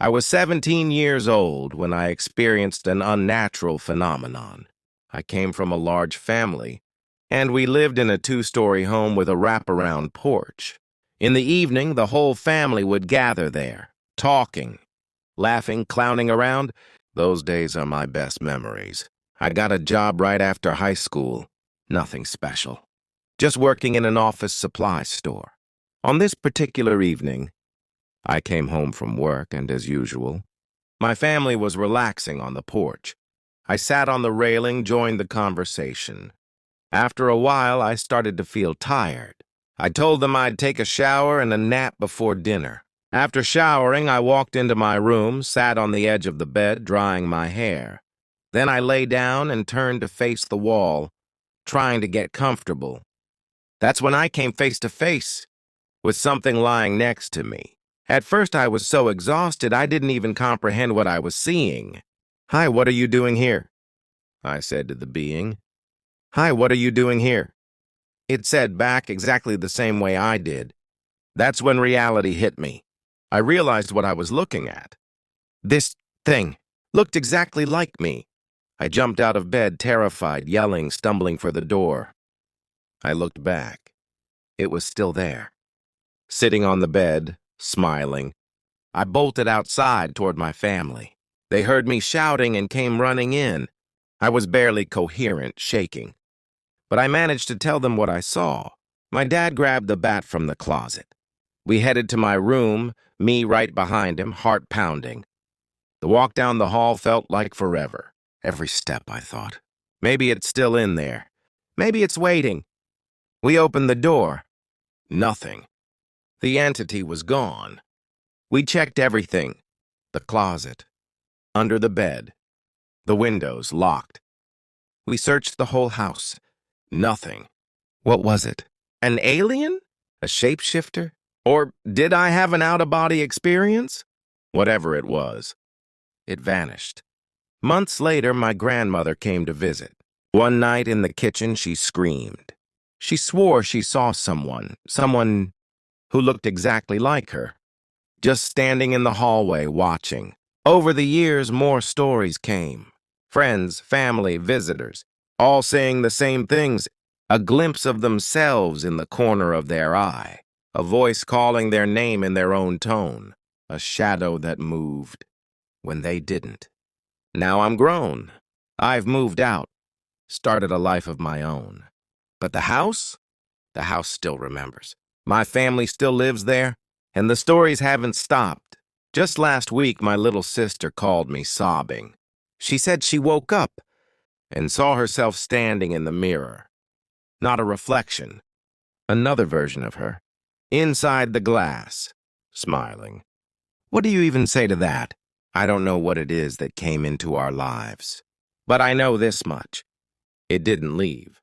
I was 17 years old when I experienced an unnatural phenomenon. I came from a large family, and we lived in a two-story home with a wraparound porch. In the evening, the whole family would gather there, talking, laughing, clowning around. Those days are my best memories. I got a job right after high school. Nothing special. Just working in an office supply store. On this particular evening, I came home from work, and as usual, my family was relaxing on the porch. I sat on the railing, joined the conversation. After a while, I started to feel tired. I told them I'd take a shower and a nap before dinner. After showering, I walked into my room, sat on the edge of the bed, drying my hair. Then I lay down and turned to face the wall, trying to get comfortable. That's when I came face to face with something lying next to me. At first, I was so exhausted I didn't even comprehend what I was seeing. "Hi, what are you doing here?" I said to the being. "Hi, what are you doing here?" It said back exactly the same way I did. That's when reality hit me. I realized what I was looking at. This thing looked exactly like me. I jumped out of bed, terrified, yelling, stumbling for the door. I looked back. It was still there, sitting on the bed, smiling. I bolted outside toward my family. They heard me shouting and came running in. I was barely coherent, shaking. But I managed to tell them what I saw. My dad grabbed the bat from the closet. We headed to my room, me right behind him, heart pounding. The walk down the hall felt like forever. Every step, I thought. Maybe it's still in there. Maybe it's waiting. We opened the door. Nothing. The entity was gone. We checked everything. The closet, under the bed, the windows locked. We searched the whole house. Nothing. What was it? An alien? A shapeshifter? Or did I have an out-of-body experience? Whatever it was, it vanished. Months later, my grandmother came to visit. One night in the kitchen, she screamed. She swore she saw someone who looked exactly like her, just standing in the hallway watching. Over the years, more stories came. Friends, family, visitors, all saying the same things. A glimpse of themselves in the corner of their eye. A voice calling their name in their own tone. A shadow that moved when they didn't. Now I'm grown. I've moved out, started a life of my own. But the house? The house still remembers. My family still lives there, and the stories haven't stopped. Just last week, my little sister called me sobbing. She said she woke up and saw herself standing in the mirror. Not a reflection, another version of her, inside the glass, smiling. What do you even say to that? I don't know what it is that came into our lives, but I know this much. It didn't leave.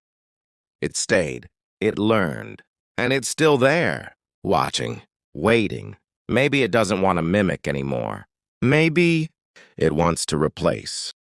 It stayed. It learned. And it's still there, watching, waiting. Maybe it doesn't want to mimic anymore. Maybe it wants to replace.